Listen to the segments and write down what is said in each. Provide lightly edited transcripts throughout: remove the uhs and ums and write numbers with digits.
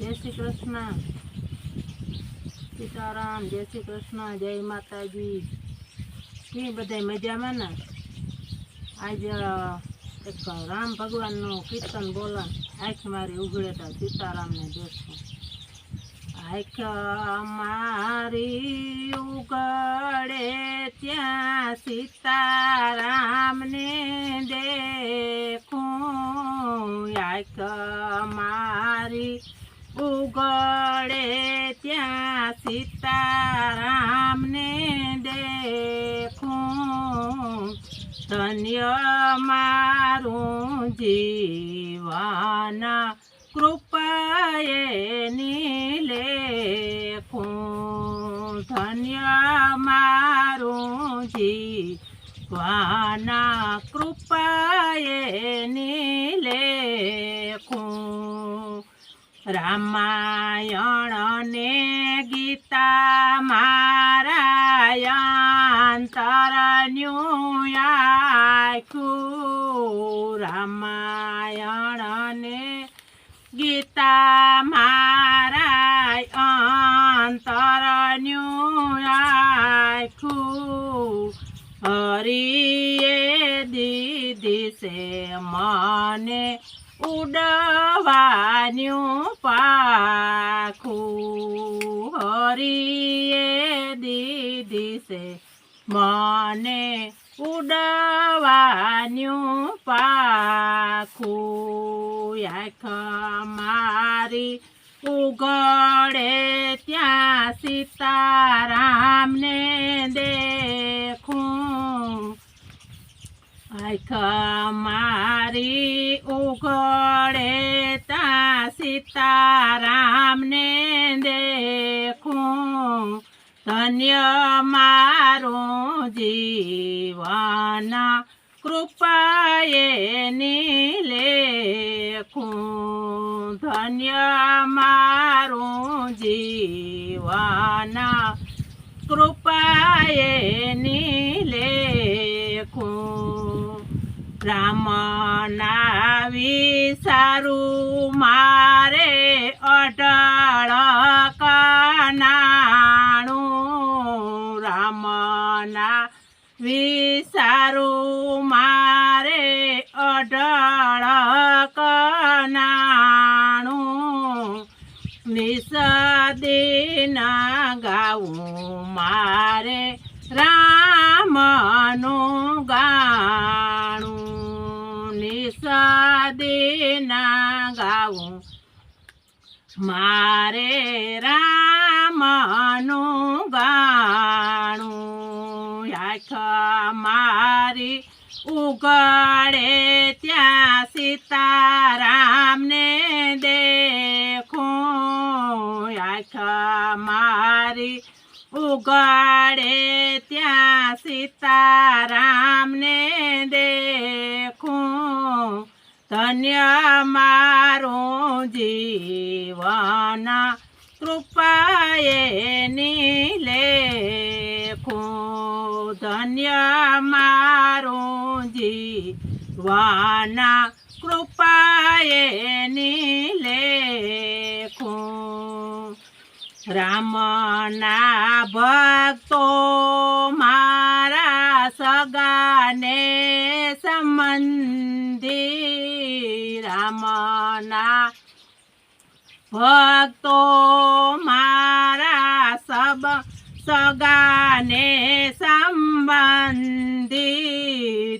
જય શ્રી કૃષ્ણ, સીતારામ, જય શ્રી કૃષ્ણ, જય માતાજી. કે બધા મજામાં ને? આજ એક રામ ભગવાનનું કીર્તન બોલા આંખ મારી ઉઘડેતા સીતારામને દેખો. આંખ મારી ઉઘડે ત્યાં સીતારામને દેખું. આંખ મારી ઉઘડે ત્યાં સીતારામને દેખું. ધન્ય મારું જીવન કૃપાએ લેખું. ધન્ય મારું જીવન કૃપાએ લેખું. રામાયણ ને ગીતા મારા અંતરનું આખ્યું. રામાયણ ને ગીતા મારા અંતરનું આખ્યું. હરિએ દીધી છે મને ઉડવાનું પાખું. હરિએ દીધી છે મને ઉડવાનું પાખું. આંખ મારી ઉઘડે ત્યાં સીતારામને દેખું. આંખ મારી ઉઘડે ત્યાં સીતારામને દેખું. ધન્ય મારું જીવન કૃપાએ લેખું. ધન્ય મારું જીવન કૃપાએ લેખું. રામના વિચારું મારે અટળ કનાણું. રામના વિચારું મારે અટળ કનાણું. નિસદિન ગાવું મારે રામનું ગાણું. નિસદિન ગાવું મારે રામનું ગાણું. આંખ મારી ઉઘડે ત્યાં સીતારામને દેખું. આંખ મારી ઉઘડે ત્યાં સીતારામને દેખું. ધન્ય મારું જીવન કૃપાએ લેખું. ધન્ય મારું જીવન કૃપાએ લેખું. રામના ભક્તો મારા સગાને સંબંધી. રામના ભક્તો મારા સગાને સંબંધી.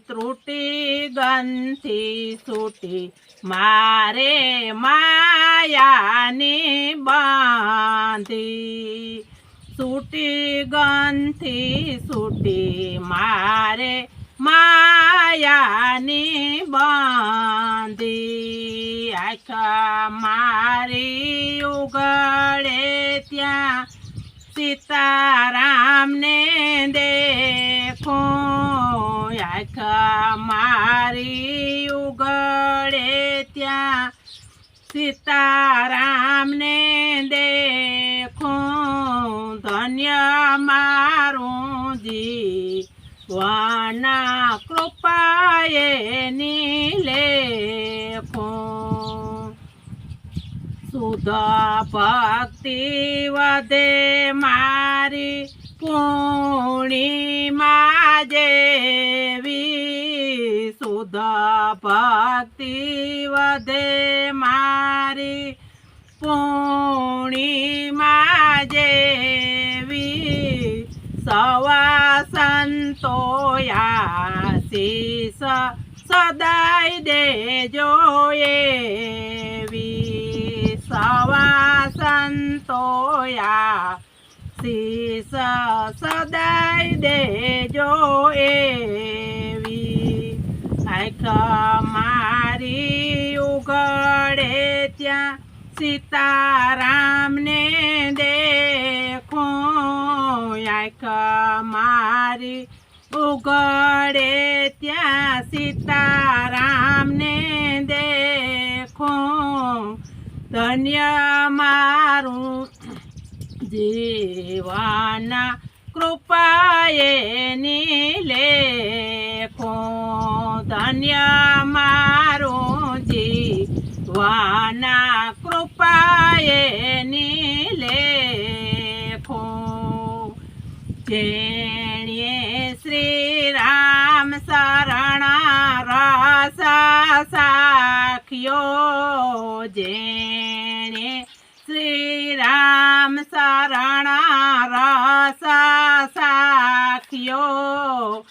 ત્રુટી ગંથી છૂટી મારે માયાની બાંધી. છૂટી ગંથી છૂટી મારે માયાની બાંધી. આંખ મારી ઉઘડે ત્યાં સીતારામને દેખું. આંખ મારી ઉઘડે ત્યાં સીતારામને દેખું. ધન્ય મારું જીવન કૃપાએ લેખું. શુદ્ધ ભક્તિ વધે મારી પૂર્ણિમા જેવી શુદ્ધ ભક્તિ વધે મારી પૂર્ણિમા જેવી સવા સંતોયા શીશ સદાય દેજો એવી સવા સંતોયા શીશ સદાય દેજો એવી આંખ મારી ઉઘડે ત્યાં સીતારામને દેખું આંખ મારી ઉઘડે ત્યાં સીતારામને દેખું ધન્ય મારું જીવાના કૃપાએ લેખું ધન્ય મારું જીવાના કૃપાએ લેખું જેણે શ્રી રામ શરણ રસ સાખ્યો જેણે શ્રી રામ શરણ રસ સાખ્યો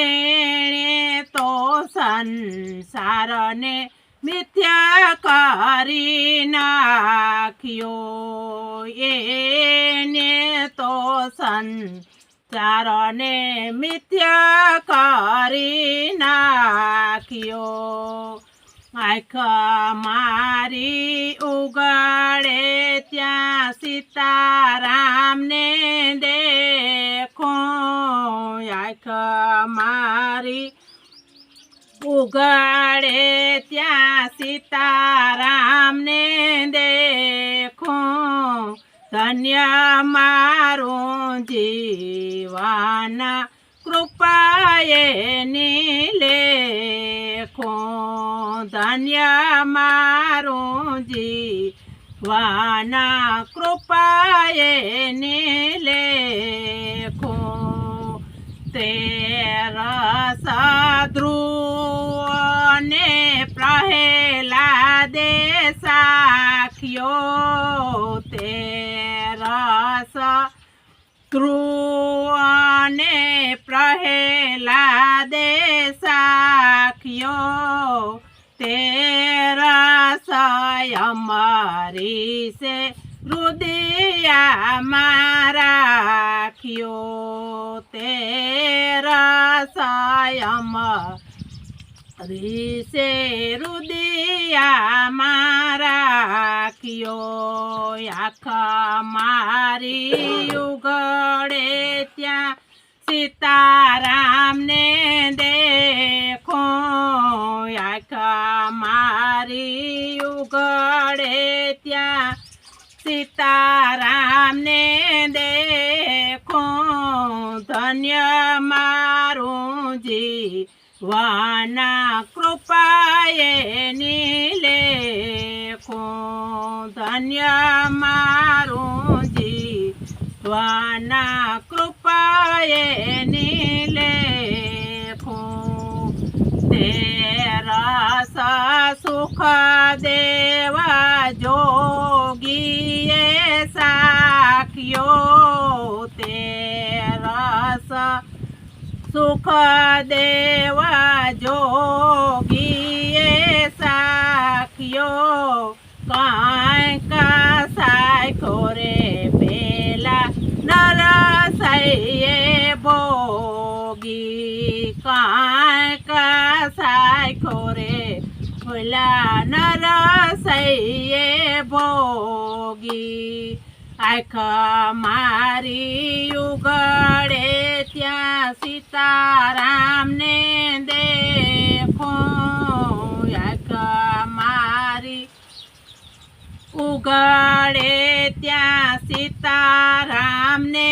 એણે તો સંસારને મિથ્યા કરી નાખ્યો એને તો સંસારને મિથ્યા કરી નાખ્યો આંખ મારી ઉઘડે ત્યાં સીતારામને દેખું આંખ મારી ઉઘડે ત્યાં સીતારામને દેખું ધન્ય મારું જીવાના કૃપાએ લેખું ધન્ય મારું જીવાના કૃપાએ લેખું તેરસ ધ્રુવને પ્રહલાદે સાખ્યો તેરસ ધ્રુવને પ્રહલાદે સાખ્યો તેરસ અમરીશે હૃદયમાં રાખ્યો તેરસ અમરીશે હૃદયમાં રાખ્યો આંખ મારી ઉઘડે ત્યાં સીતારામને દેખું આંખ મારી ઉઘડે ત્યાં સીતારામને દેખું ધન્ય મારું જીવાના કૃપાએ લેખું ધન્ય મારું જીવાના કૃપાએ લેખું તેરસ સુખ દેવા જોગીએ સાખ્યો તેરસ સુખ દેવા જોગીએ સાખ્યો કાંઈક સાખ્યો રે પેલા નરસૈયે ભોગી કાંઈક સાખ્યો રે પેલા નરસૈયે ભોગી આંખ મારી ઉઘડે ત્યાં સીતારામને દેખું આંખ મારી ઉઘડે ત્યાં સીતારામને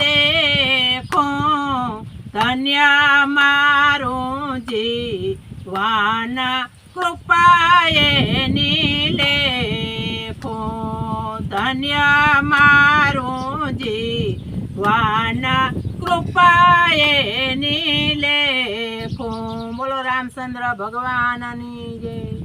દેખું ધન્ય મારું જીવાના કૃપાએ લેખું ધન્ય મારું જીવન કૃપાએ ની લેખું. બોલો રામચંદ્ર ભગવાનની જય.